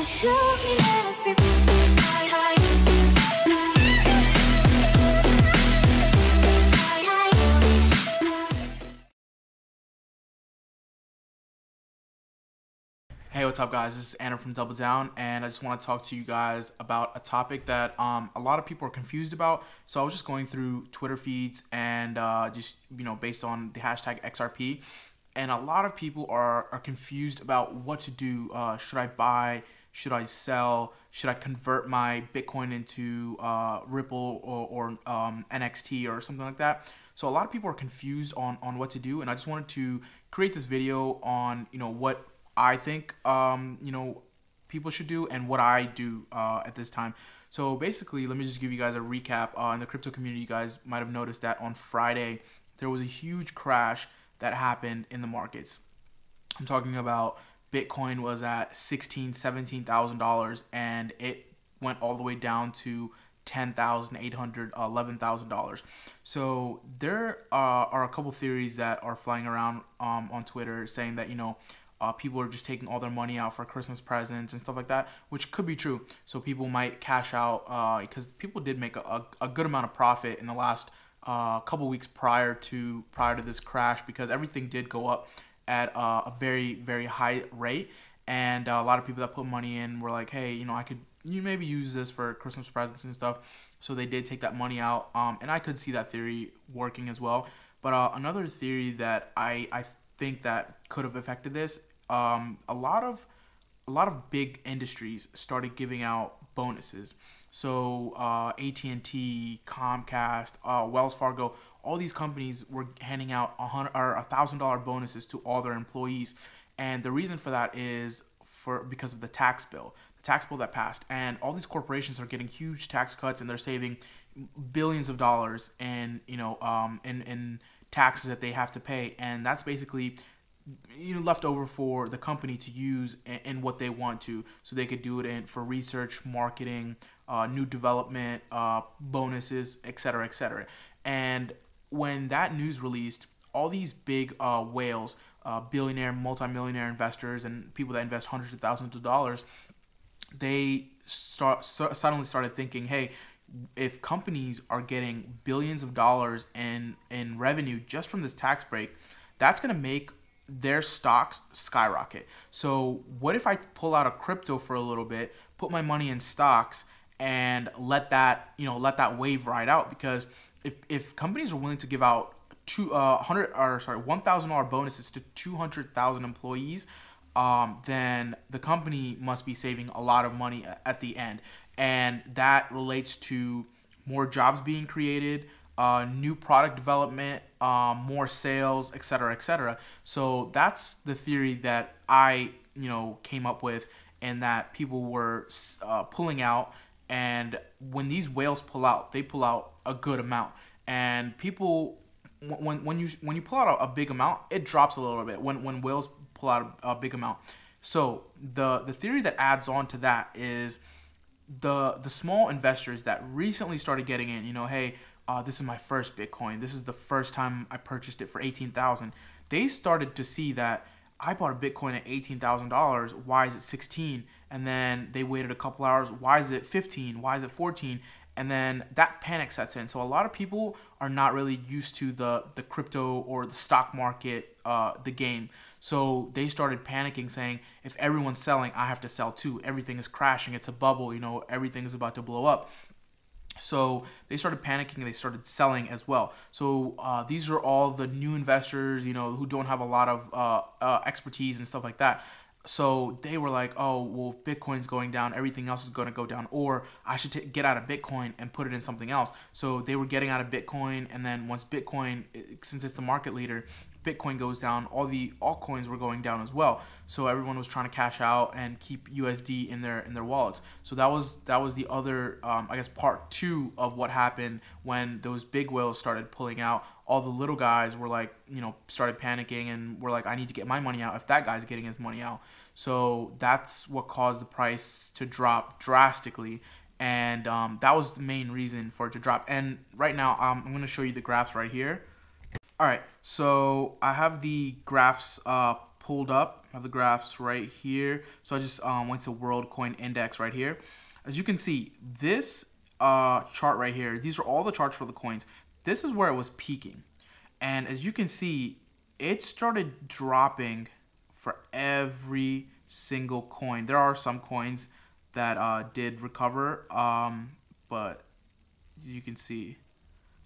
show me everything. Hey, what's up guys? This is Anna from Double Down, and I just want to talk to you guys about a topic that a lot of people are confused about. So I was just going through Twitter feeds and just, based on the hashtag XRP, and a lot of people are confused about what to do. Should I buy? Should I sell? Should I convert my Bitcoin into Ripple or NXT or something like that? So a lot of people are confused on what to do, and I just wanted to create this video on what I think people should do and what I do at this time. So basically, let me just give you guys a recap. In the crypto community, you guys might have noticed that on Friday there was a huge crash that happened in the markets. I'm talking about Bitcoin was at $17,000 and it went all the way down to $10,800, $11,000. So there are a couple theories that are flying around on Twitter saying that people are just taking all their money out for Christmas presents and stuff like that, which could be true. So people might cash out because people did make a good amount of profit in the last couple weeks prior to this crash, because everything did go up at a very, very high rate. And a lot of people that put money in were like, hey, I could maybe use this for Christmas presents and stuff. So they did take that money out, and I could see that theory working as well. But another theory that I think that could have affected this, a lot of big industries started giving out bonuses. So AT&T, Comcast, Wells Fargo, all these companies were handing out $1,000 bonuses to all their employees, and the reason for that is because of the tax bill that passed, and all these corporations are getting huge tax cuts, and they're saving billions of dollars in in taxes that they have to pay, and that's basically left over for the company to use in what they want to, so they could do it for research, marketing, new development, bonuses, etc., etc. And when that news released, all these big whales, billionaire, multimillionaire investors, and people that invest hundreds of thousands of dollars, they suddenly started thinking, hey, if companies are getting billions of dollars in revenue just from this tax break, that's going to make their stocks skyrocket. So what if I pull out of crypto for a little bit, put my money in stocks, and let that wave ride out? Because if companies are willing to give out $1,000 bonuses to 200,000 employees, then the company must be saving a lot of money at the end, and that relates to more jobs being created, new product development, more sales, etc., etc. So that's the theory that I came up with, and that people were pulling out. And when these whales pull out, they pull out a good amount, and people, when you pull out a big amount, it drops a little bit when whales pull out a big amount. So the theory that adds on to that is the small investors that recently started getting in, hey, this is my first Bitcoin. This is the first time I purchased it for $18,000. They started to see that I bought a Bitcoin at $18,000. Why is it 16? And then they waited a couple hours. Why is it 15? Why is it 14? And then that panic sets in. So a lot of people are not really used to the crypto or the stock market, the game. So they started panicking, saying, if everyone's selling, I have to sell too. Everything is crashing. It's a bubble. Everything is about to blow up. So they started panicking and they started selling as well. So these are all the new investors, who don't have a lot of expertise and stuff like that. So they were like, oh, well, Bitcoin's going down, everything else is going to go down, or I should get out of Bitcoin and put it in something else. So they were getting out of Bitcoin, and then once Bitcoin, since it's the market leader, Bitcoin goes down, all the altcoins were going down as well. So everyone was trying to cash out and keep USD in their wallets. So that was the other, I guess, part two of what happened when those big whales started pulling out. All the little guys were like, started panicking and were like, I need to get my money out if that guy's getting his money out. So that's what caused the price to drop drastically. And that was the main reason for it to drop. And right now, I'm going to show you the graphs right here. All right, so I have the graphs pulled up. I have the graphs right here. So I just went to World Coin Index right here. As you can see, this chart right here, these are all the charts for the coins. This is where it was peaking. And as you can see, it started dropping for every single coin. There are some coins that did recover, but you can see,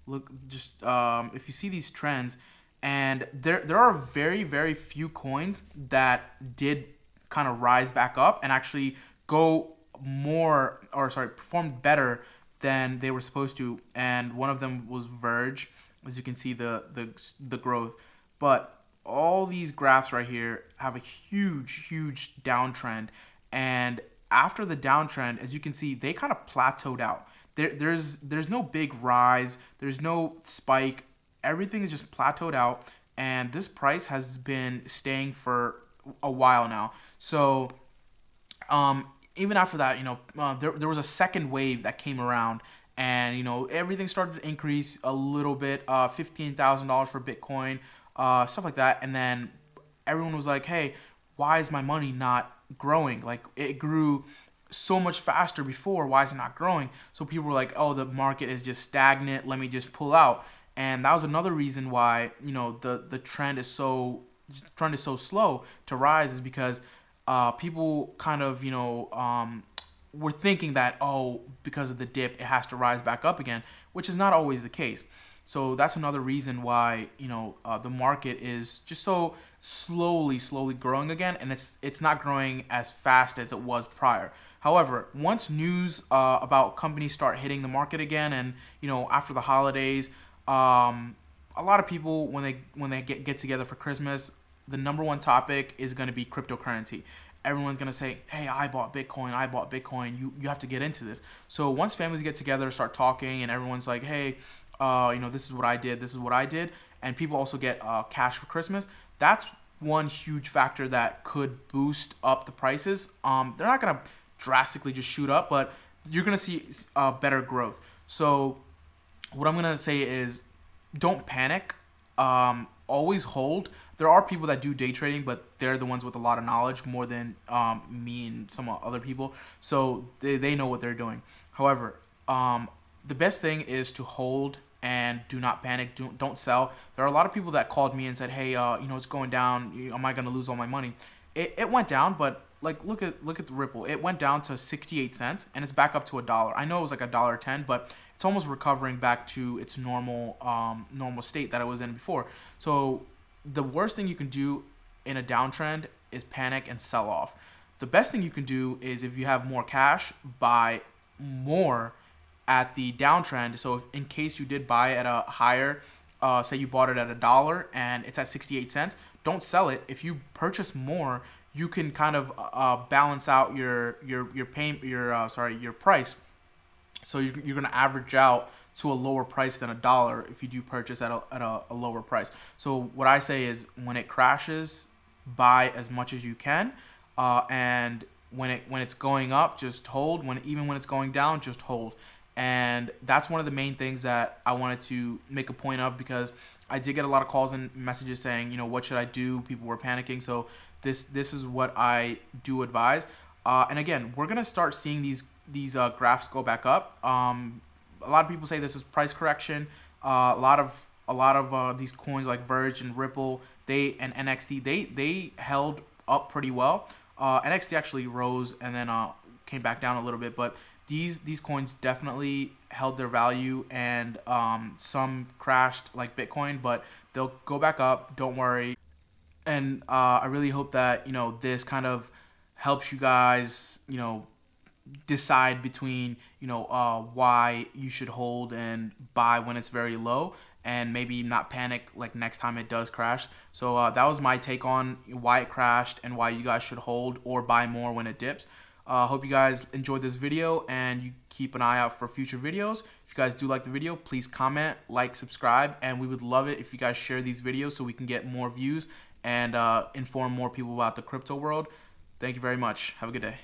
look, just if you see these trends, and there are very few coins that did kind of rise back up and actually go more, or sorry, performed better than they were supposed to. And one of them was Verge. As you can see, the growth. But all these graphs right here have a huge downtrend, and after the downtrend, as you can see, they kind of plateaued out. There's no big rise, there's no spike. Everything is just plateaued out, and this price has been staying for a while now. So even after that, there was a second wave that came around, and everything started to increase a little bit, $15,000 for Bitcoin, stuff like that. And then everyone was like, hey, why is my money not growing? Like, it grew so much faster before, why is it not growing? So people were like, oh, the market is just stagnant, let me just pull out. And that was another reason why the trend is so slow to rise, is because people kind of were thinking that, oh, because of the dip it has to rise back up again, which is not always the case. So that's another reason why the market is just so slowly growing again, and it's not growing as fast as it was prior. However, once news about companies start hitting the market again, and after the holidays, a lot of people, when they get together for Christmas, the number one topic is going to be cryptocurrency. Everyone's going to say, hey, I bought Bitcoin. You have to get into this. So once families get together, start talking, and everyone's like, hey, this is what I did, and people also get cash for Christmas, that's one huge factor that could boost up the prices. They're not going to drastically just shoot up, but you're going to see better growth. So what I'm going to say is, don't panic. Always hold. There are people that do day trading, but they're the ones with a lot of knowledge, more than me and some other people. So they know what they're doing. However, the best thing is to hold and do not panic. Don't sell. There are a lot of people that called me and said, hey, it's going down. Am I going to lose all my money? It went down, but like, look at the Ripple. It went down to 68 cents, and it's back up to $1. I know it was like $1.10, but it's almost recovering back to its normal state that it was in before. So the worst thing you can do in a downtrend is panic and sell off. The best thing you can do is, if you have more cash, buy more at the downtrend. So in case you did buy at a higher, say you bought it at $1 and it's at 68 cents, don't sell it. If you purchase more, you can kind of balance out your price. So you're going to average out to a lower price than $1 if you do purchase at a lower price. So what I say is, when it crashes, buy as much as you can, and when it's going up, just hold. Even when it's going down, just hold. And that's one of the main things that I wanted to make a point of, because I did get a lot of calls and messages saying, what should I do? People were panicking. So this is what I do advise. And again, we're gonna start seeing these graphs go back up. A lot of people say this is price correction. A lot of these coins like Verge and Ripple, and NXT, they held up pretty well. NXT actually rose and then came back down a little bit, but these coins definitely held their value, and some crashed like Bitcoin, but they'll go back up. Don't worry. And I really hope that this kind of helps you guys decide between why you should hold and buy when it's very low, and maybe not panic like next time it does crash. So that was my take on why it crashed and why you guys should hold or buy more when it dips. Hope you guys enjoyed this video, and you keep an eye out for future videos. If you guys do like the video, please comment, like, subscribe, and we would love it if you guys share these videos so we can get more views and inform more people about the crypto world. Thank you very much. Have a good day.